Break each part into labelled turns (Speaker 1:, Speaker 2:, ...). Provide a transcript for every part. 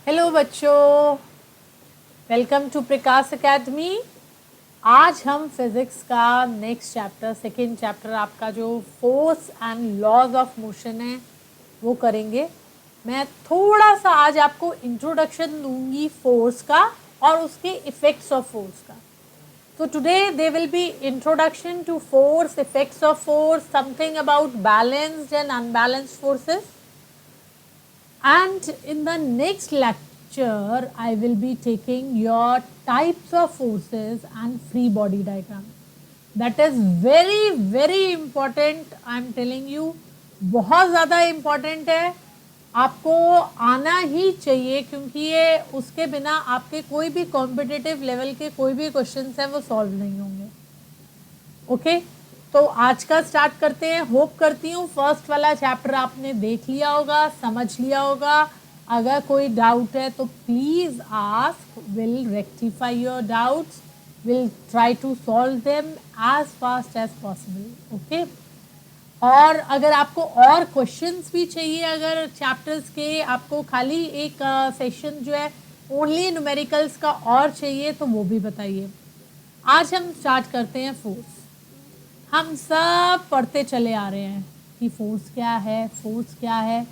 Speaker 1: Hello बच्चों, welcome to Prakash academy. आज हम फिज़िक्स का नेक्स्ट चैप्टर, सेकेंड चैप्टर आपका जो force and laws of motion है वो करेंगे। मैं थोड़ा सा आज आपको इंट्रोडक्शन दूंगी फोर्स का और उसके इफ़ेक्ट्स ऑफ फोर्स का। So today there will be introduction to force, effects of force, something about balanced and unbalanced forces. And in the next lecture, I will be taking your types of forces and free body diagram. That is very very important. I am telling you, बहुत ज़्यादा important है, आपको आना ही चाहिए, क्योंकि ये उसके बिना आपके कोई भी कॉम्पिटिटिव लेवल के कोई भी क्वेश्चंस हैं वो सॉल्व नहीं होंगे। ओके, तो आज का स्टार्ट करते हैं। होप करती हूँ फर्स्ट वाला चैप्टर आपने देख लिया होगा, समझ लिया होगा। अगर कोई डाउट है तो please ask, will rectify your doubts, will try to solve them as fast as possible. Okay, और अगर आपको और क्वेश्चंस भी चाहिए, अगर चैप्टर्स के आपको खाली एक सेशन जो है ओनली न्यूमेरिकल्स का और चाहिए तो वो भी बताइए। आज हम स्टार्ट करते हैं फोर्स। हम सब पढ़ते चले आ रहे हैं कि फोर्स क्या है, फोर्स क्या है।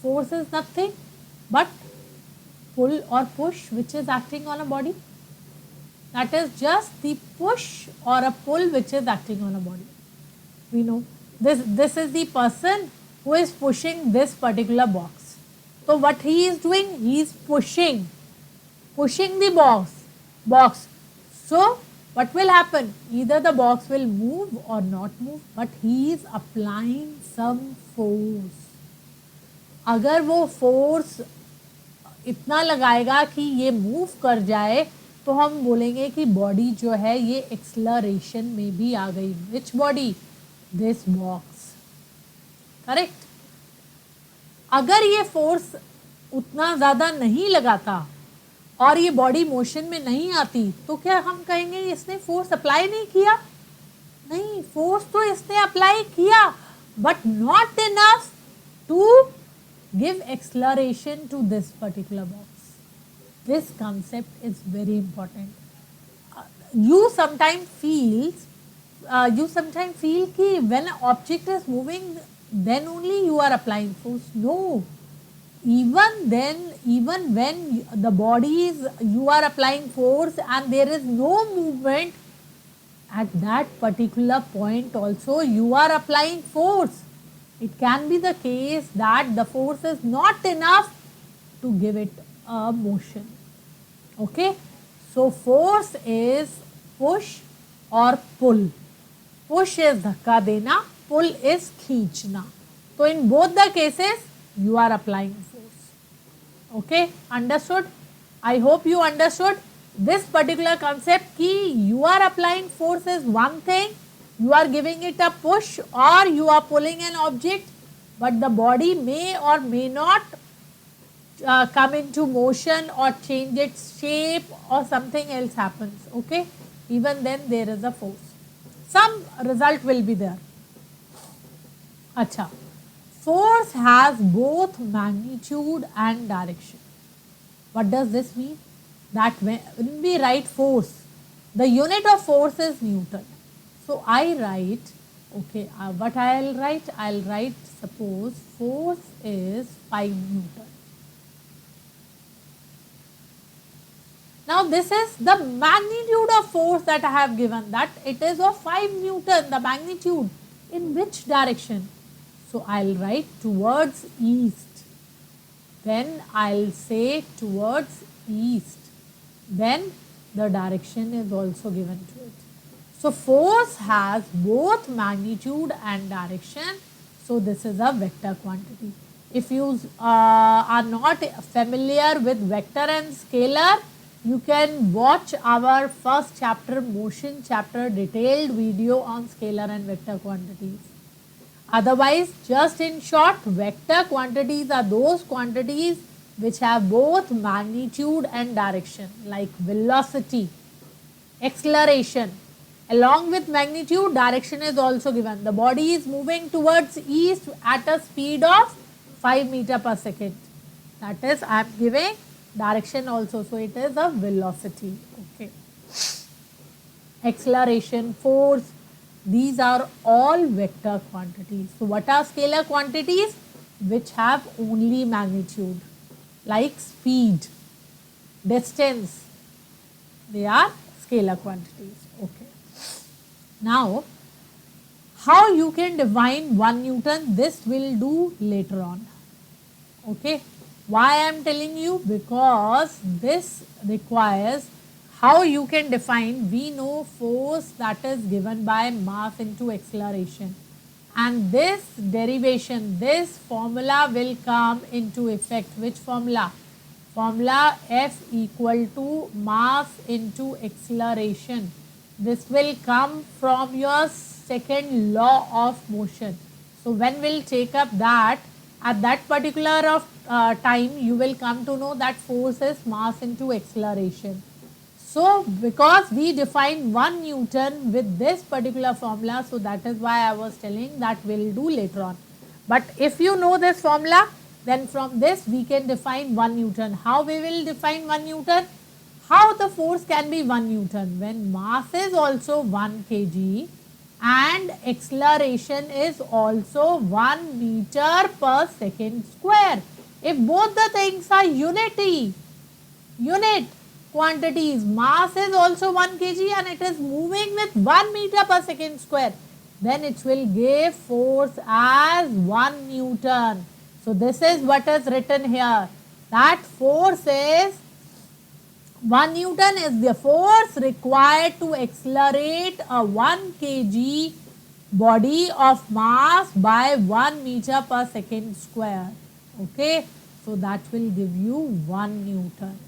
Speaker 1: Force is nothing but pull or push which is acting on a body. That is just the push or a pull which is acting on a body. We know this is the person who is pushing this particular box. So what he is doing, he is pushing the box. So what will happen, either the box will move or not move, but he is applying some force. अगर वो force इतना लगाएगा कि ये move कर जाए तो हम बोलेंगे कि बॉडी जो है ये एक्सलरेशन में भी आ गई। Which body? This box. Correct. अगर ये फोर्स उतना ज़्यादा नहीं लगाता और ये बॉडी मोशन में नहीं आती तो क्या हम कहेंगे इसने फोर्स अप्लाई नहीं किया? नहीं, फोर्स तो इसने अप्लाई किया but not enough to give acceleration to this particular box. This concept is very important. You sometimes feel कि when an object is moving then only you are applying force. No, even then, even when the body is, you are applying force and there is no movement, at that particular point also you are applying force. It can be the case that the force is not enough to give it a motion. Okay, so force is push or pull. Push is धक्का देना, pull is खींचना। तो in both the cases you are applying force. Okay, understood? I hope you understood this particular concept कि you are applying force is one thing, you are giving it a push or you are pulling an object, but the body may or may not come into motion or change its shape or something else happens. Okay, even then there is a force, some result will be there. Acha, force has both magnitude and direction. What does this mean? That when we write force, the unit of force is Newton. So I write, okay, what I'll write, suppose force is 5 Newton. Now this is the magnitude of force that I have given, that it is of 5 Newton, the magnitude. In which direction? So I'll write towards east. Then I'll say towards east. Then the direction is also given to it. So force has both magnitude and direction. So this is a vector quantity. If you are not familiar with vector and scalar, you can watch our first chapter, motion chapter, detailed video on scalar and vector quantities. Otherwise, just in short, vector quantities are those quantities which have both magnitude and direction, like velocity, acceleration. Along with magnitude, direction is also given. The body is moving towards east at a speed of 5 meters per second. That is, I am giving direction also. So it is a velocity. Okay. Acceleration, force, these are all vector quantities. So what are scalar quantities? Which have only magnitude, like speed, distance, they are scalar quantities. Okay. Now, how you can define 1 Newton, this will do later on. Okay. Why I am telling you? Because this requires how you can define. We know force that is given by mass into acceleration, and this derivation, this formula will come into effect. Which formula? Formula F equal to mass into acceleration. This will come from your second law of motion. So when we'll take up that, at that particular of time, you will come to know that force is mass into acceleration. So because we define 1 Newton with this particular formula, so that is why I was telling that we'll do later on. But if you know this formula, then from this we can define 1 Newton. How we will define 1 Newton? How the force can be 1 Newton? When mass is also 1 kg and acceleration is also 1 meter per second square. If both the things are unit quantities, mass is also 1 kg and it is moving with 1 meter per second square, then it will give force as 1 Newton. So this is what is written here, that force is 1 Newton is the force required to accelerate a 1 kg body of mass by 1 meter per second square. Okay, so that will give you 1 Newton.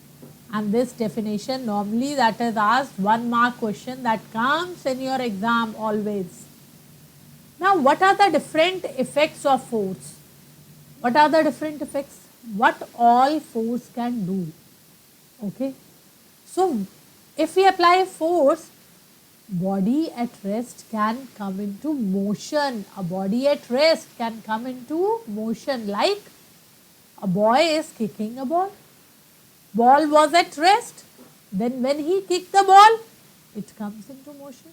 Speaker 1: And this definition, normally that is asked 1 mark question, that comes in your exam always. Now what are the different effects of force? What are the different effects? What all force can do? Okay. So if we apply force, body at rest can come into motion. A body at rest can come into motion, like a boy is kicking a ball. Ball was at rest. Then when he kicked the ball, it comes into motion.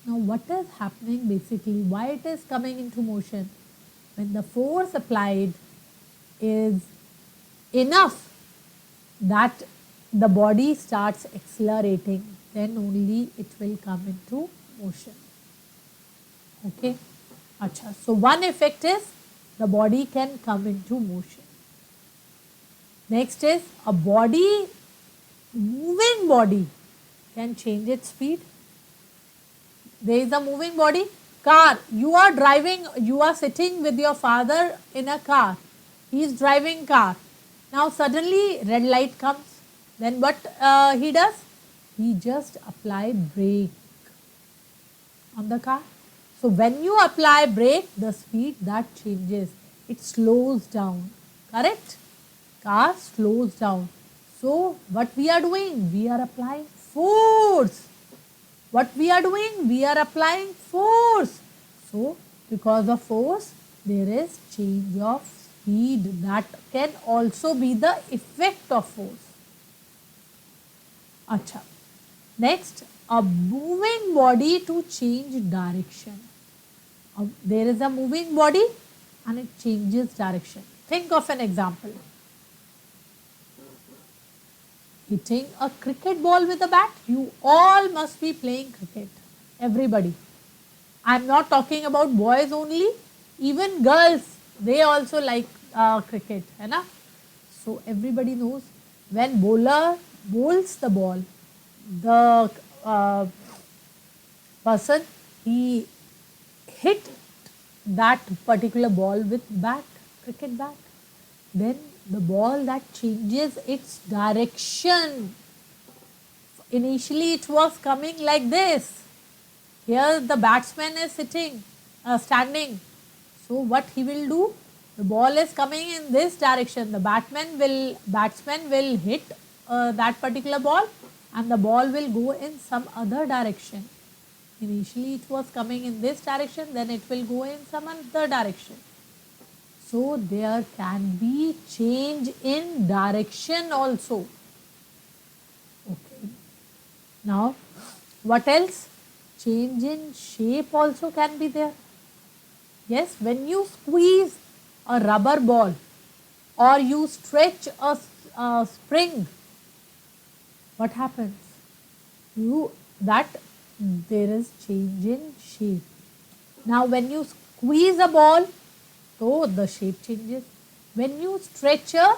Speaker 1: Now what is happening basically? Why it is coming into motion? When the force applied is enough that the body starts accelerating, then only it will come into motion. Okay. Achha. So one effect is the body can come into motion. Next is a moving body can change its speed. There is a moving body. Car, you are driving, you are sitting with your father in a car. He is driving car. Now suddenly red light comes. Then what he does? He just apply brake on the car. So when you apply brake, the speed that changes. It slows down. Correct? Car slows down. So what we are doing? We are applying force. What we are doing? We are applying force. So because of force, there is change of speed. That can also be the effect of force. Achha. Next, a moving body to change direction. There is a moving body and it changes direction. Think of an example. Hitting a cricket ball with a bat. You all must be playing cricket. Everybody. I am not talking about boys only. Even girls, they also like cricket. Hai na? So everybody knows when bowler bowls the ball, the person, he hit that particular ball with bat, cricket bat. Then the ball that changes its direction. Initially it was coming like this. Here the batsman is standing. So what he will do? The ball is coming in this direction. The batsman will hit that particular ball and the ball will go in some other direction. Initially it was coming in this direction, then it will go in some other direction. So there can be change in direction also. Okay. Now, what else? Change in shape also can be there. Yes, when you squeeze a rubber ball or you stretch a spring, what happens? That there is change in shape. Now, when you squeeze a ball, so the shape changes. When you stretch a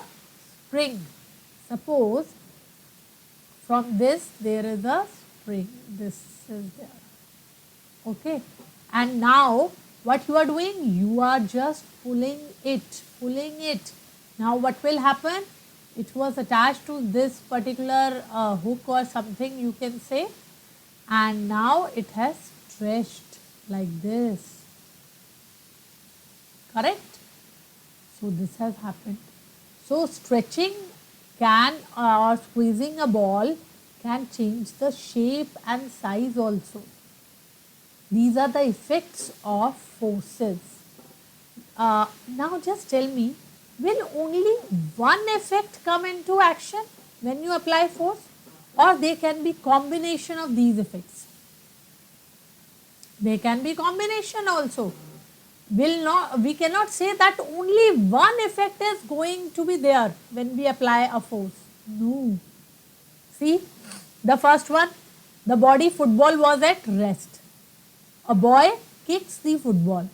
Speaker 1: spring, suppose from this there is a spring, this is there, okay, and now what you are doing, you are just pulling it. Now what will happen? It was attached to this particular hook or something, you can say, and now it has stretched like this, correct? So this has happened. So stretching can or squeezing a ball can change the shape and size also. These are the effects of forces. Now just tell me, will only one effect come into action when you apply force, or they can be combination of these effects? They can be combination also. We cannot say that only one effect is going to be there when we apply a force. No. See, the first one, the body football was at rest. A boy kicks the football.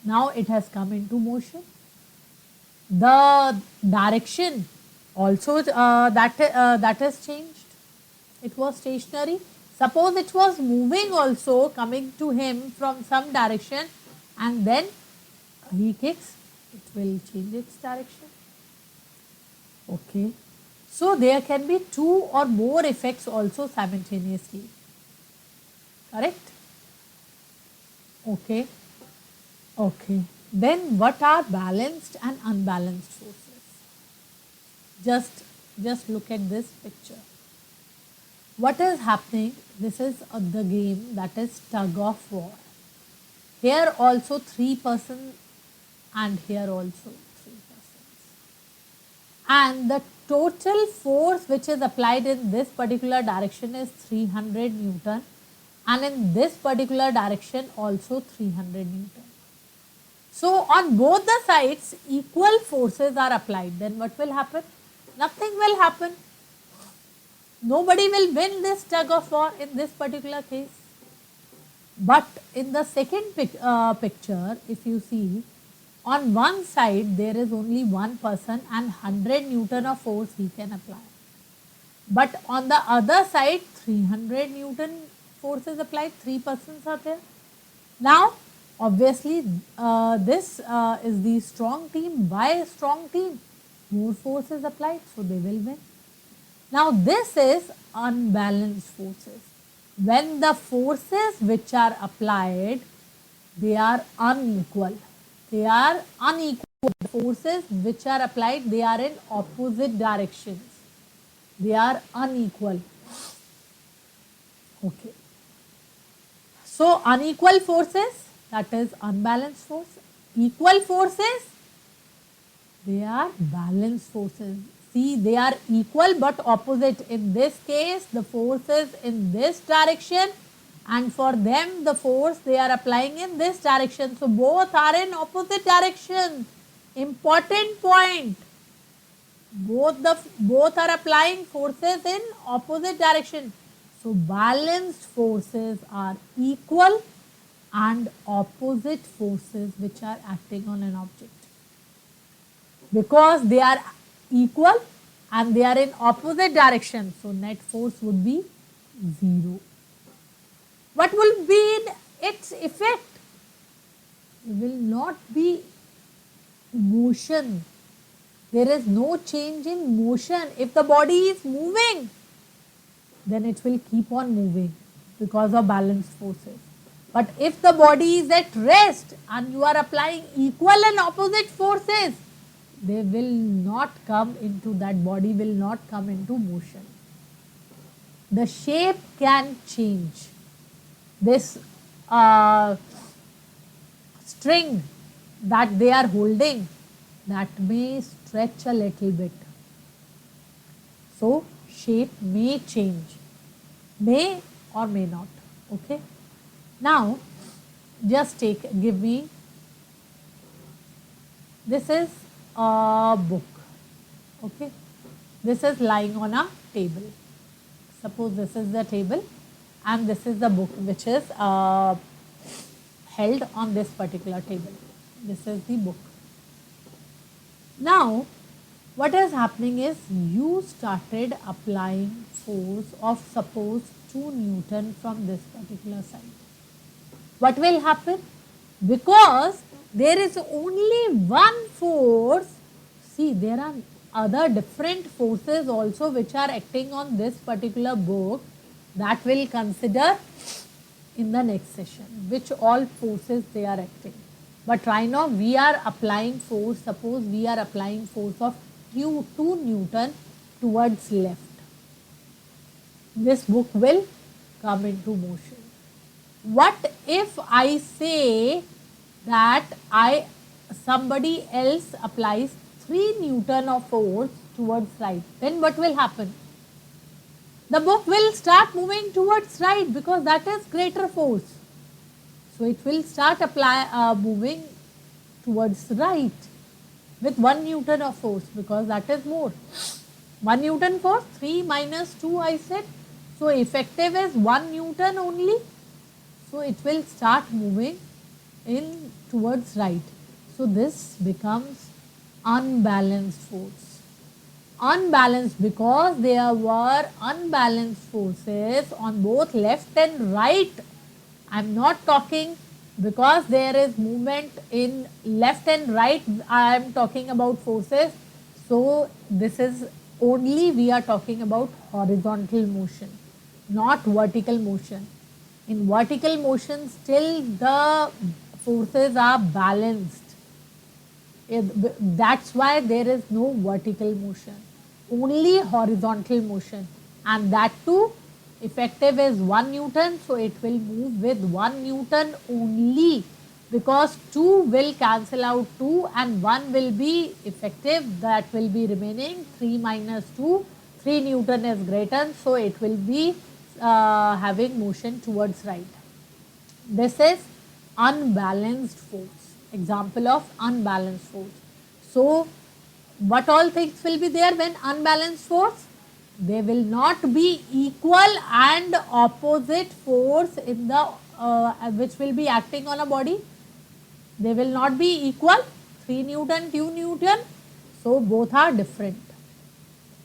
Speaker 1: Now it has come into motion. The direction also that has changed. It was stationary. Suppose it was moving also, coming to him from some direction, and then he kicks, it will change its direction. Okay. So there can be two or more effects also simultaneously. Correct? Okay. Okay. Then what are balanced and unbalanced forces? Just look at this picture. What is happening? This is the game, that is tug of war. Here also 3 persons and here also 3 persons. And the total force which is applied in this particular direction is 300 Newton, and in this particular direction also 300 Newton. So on both the sides equal forces are applied. Then what will happen? Nothing will happen. Nobody will win this tug of war in this particular case. But in the second picture, if you see, on one side there is only one person and 100 Newton of force he can apply. But on the other side 300 Newton force is applied, 3 persons are there. Now obviously this is the strong team. Why strong team? More force is applied, so they will win. Now this is unbalanced forces. When the forces which are applied, they are unequal. They are unequal. The forces which are applied, they are in opposite directions. They are unequal. Okay. So unequal forces, that is unbalanced force. Equal forces, they are balanced forces. See, they are equal but opposite. In this case, the force is in this direction, and for them the force they are applying in this direction. So both are in opposite direction. Important point. Both are applying forces in opposite direction. So balanced forces are equal and opposite forces which are acting on an object. Because they are equal and they are in opposite direction, so net force would be 0. What will be its effect? It will not be motion. There is no change in motion. If the body is moving, then it will keep on moving because of balanced forces. But if the body is at rest and you are applying equal and opposite forces, they will not come into, that body will not come into motion. The shape can change. This string, that they are holding, that may stretch a little bit. So shape may change, may or may not. Okay. Now just give me, this is a book. Okay. This is lying on a table. Suppose this is the table and this is the book which is held on this particular table. This is the book. Now what is happening is you started applying force of suppose 2 Newton from this particular side. What will happen? Because there is only one force, see there are other different forces also which are acting on this particular book, that will consider in the next session, which all forces they are acting. But right now we are applying force, suppose we are applying force of 2 Newton towards left. This book will come into motion. What if I say that somebody else applies 3 Newton of force towards right, then what will happen? The book will start moving towards right because that is greater force. So it will start moving towards right with 1 Newton of force because that is more. 1 Newton force, 3 minus 2 I said. So effective is 1 Newton only. So it will start moving in towards right. So this becomes unbalanced force. Unbalanced because there were unbalanced forces on both left and right. I am not talking because there is movement in left and right, I am talking about forces. So this is only we are talking about horizontal motion, not vertical motion. In vertical motion still the forces are balanced. That's why there is no vertical motion, only horizontal motion, and that too effective is 1 Newton. So it will move with 1 Newton only because 2 will cancel out 2 and 1 will be effective, that will be remaining 3 minus 2, 3 Newton is greater, so it will be having motion towards right. This is unbalanced force, example of unbalanced force. So what all things will be there when unbalanced force? They will not be equal and opposite force in the which will be acting on a body. They will not be equal, 3 Newton, 2 Newton. So both are different.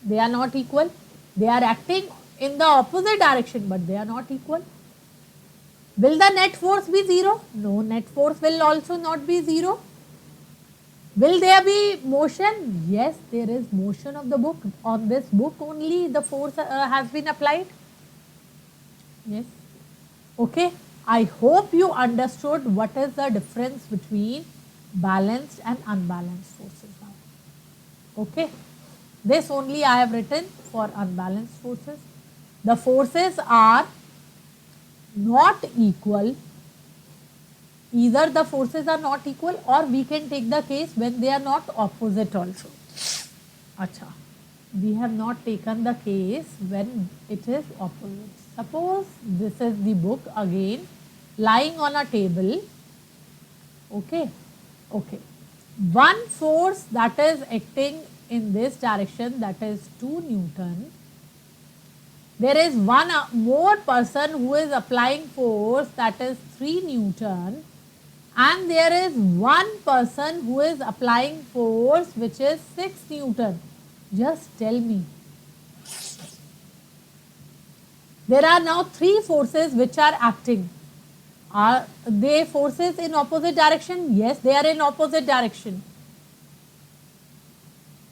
Speaker 1: They are not equal. They are acting in the opposite direction, but they are not equal. Will the net force be 0? No, net force will also not be 0. Will there be motion? Yes, there is motion of the book. On this book only the force has been applied. Yes. Okay. I hope you understood what is the difference between balanced and unbalanced forces now. Okay. This only I have written for unbalanced forces. The forces are not equal. Either the forces are not equal or we can take the case when they are not opposite also. Acha, we have not taken the case when it is opposite. Suppose this is the book again lying on a table. Okay. Okay. One force that is acting in this direction, that is 2 Newton. There is one more person who is applying force, that is 3 Newton. And there is one person who is applying force which is 6 Newton. Just tell me. There are now 3 forces which are acting. Are they forces in opposite direction? Yes, they are in opposite direction.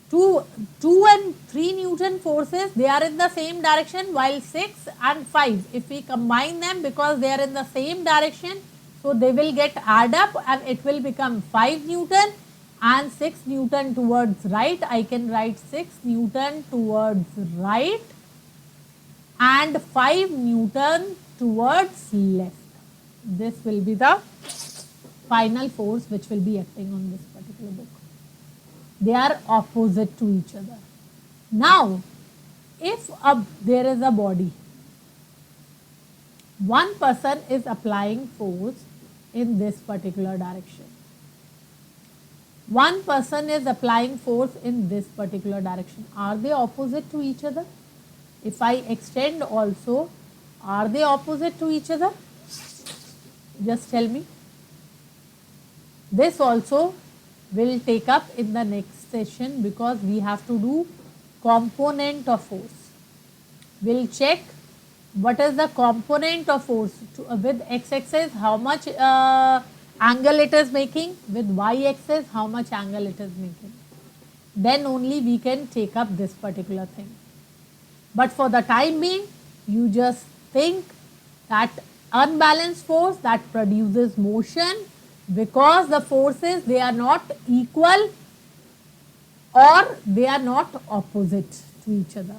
Speaker 1: 2 and 3 Newton forces, they are in the same direction, while 6 and 5, if we combine them because they are in the same direction, so they will get add up and it will become 5 Newton and 6 Newton towards right. I can write 6 Newton towards right and 5 Newton towards left. This will be the final force which will be acting on this particular book. They are opposite to each other. Now, if there is a body, one person is applying force in this particular direction. One person is applying force in this particular direction. Are they opposite to each other? If I extend also, are they opposite to each other? Just tell me. This also will take up in the next session because we have to do component of force. We'll check what is the component of force with x-axis, how much angle it is making, with y-axis, how much angle it is making. Then only we can take up this particular thing. But for the time being, you just think that unbalanced force that produces motion, because the forces, they are not equal or they are not opposite to each other.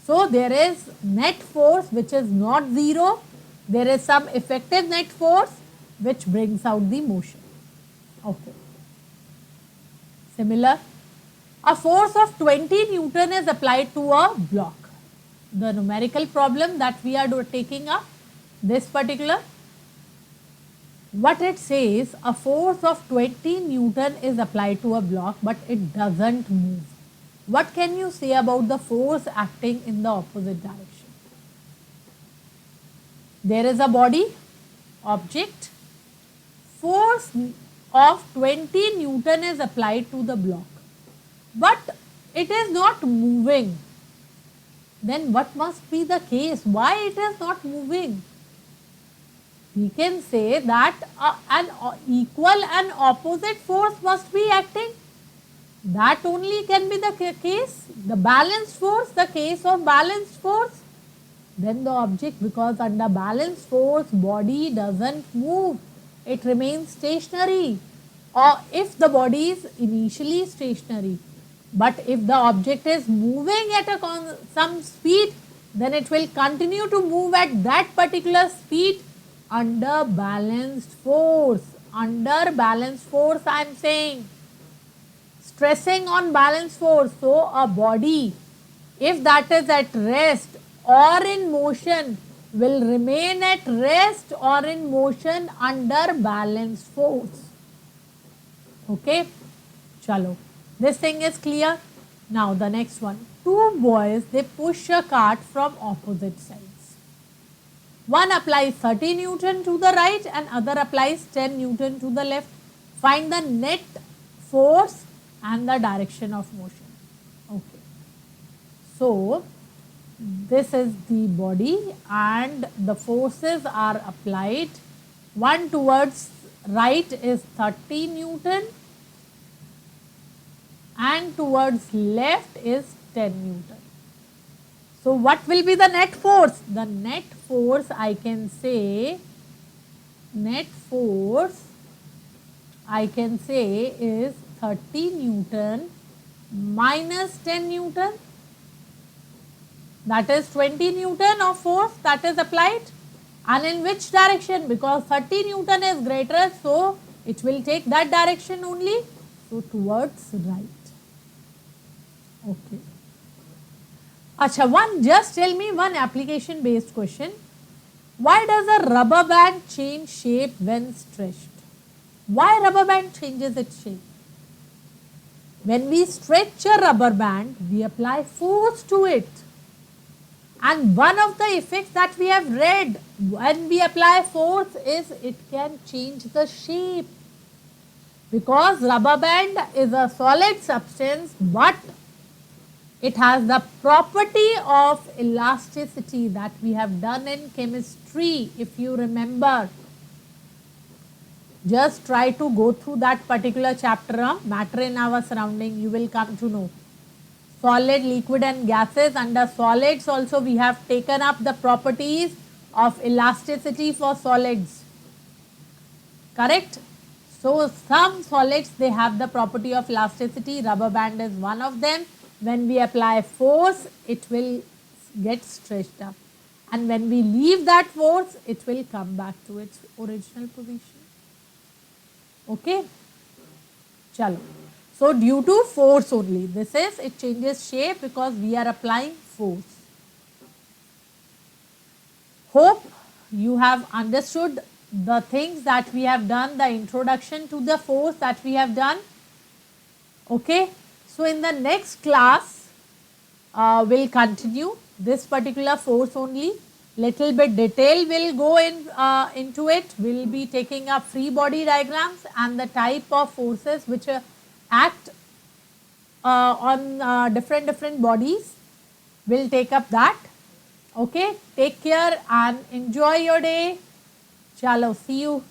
Speaker 1: So there is net force which is not zero, there is some effective net force which brings out the motion. Okay. Similar, a force of 20 Newton is applied to a block. The numerical problem that we are taking up, this particular, what it says, a force of 20 Newton is applied to a block but it doesn't move. What can you say about the force acting in the opposite direction? There is a body, object, force of 20 Newton is applied to the block, but it is not moving. Then what must be the case? Why it is not moving? We can say that an equal and opposite force must be acting. That only can be the case. The balanced force, the case of balanced force. Then the object, because under balanced force, body doesn't move. It remains stationary. Or if the body is initially stationary, but if the object is moving at some speed, then it will continue to move at that particular speed under balanced force. Under balanced force, I am saying. Stressing on balanced force. So a body, if that is at rest or in motion, will remain at rest or in motion under balanced force. Okay, chalo. This thing is clear. Now the next one. Two boys, they push a cart from opposite sides. One applies 30 Newton to the right and other applies 10 Newton to the left. Find the net force and the direction of motion. Okay. So this is the body and the forces are applied. One towards right is 30 Newton and towards left is 10 Newton. So what will be the net force? The net force, I can say, net force I can say is 30 Newton minus 10 Newton. That is 20 Newton of force that is applied. And in which direction? Because 30 Newton is greater, so it will take that direction only. So towards right. Okay. Acha, just tell me one application based question. Why does a rubber band change shape when stretched? Why rubber band changes its shape? When we stretch a rubber band, we apply force to it. And one of the effects that we have read when we apply force is it can change the shape. Because rubber band is a solid substance, but it has the property of elasticity that we have done in chemistry, if you remember. Just try to go through that particular chapter, matter in our surrounding, you will come to know. Solid, liquid and gases. Under solids also we have taken up the properties of elasticity for solids. Correct? So some solids, they have the property of elasticity. Rubber band is one of them. When we apply force, it will get stretched up. And when we leave that force, it will come back to its original position. Okay, chalo. So due to force only, this is, it changes shape because we are applying force. Hope you have understood the things that we have done, the introduction to the force that we have done. Okay, so in the next class, we'll continue this particular force only. Little bit detail will go into it. We'll be taking up free body diagrams and the type of forces which act on different bodies. We'll take up that. Okay, take care and enjoy your day. Chalo, see you.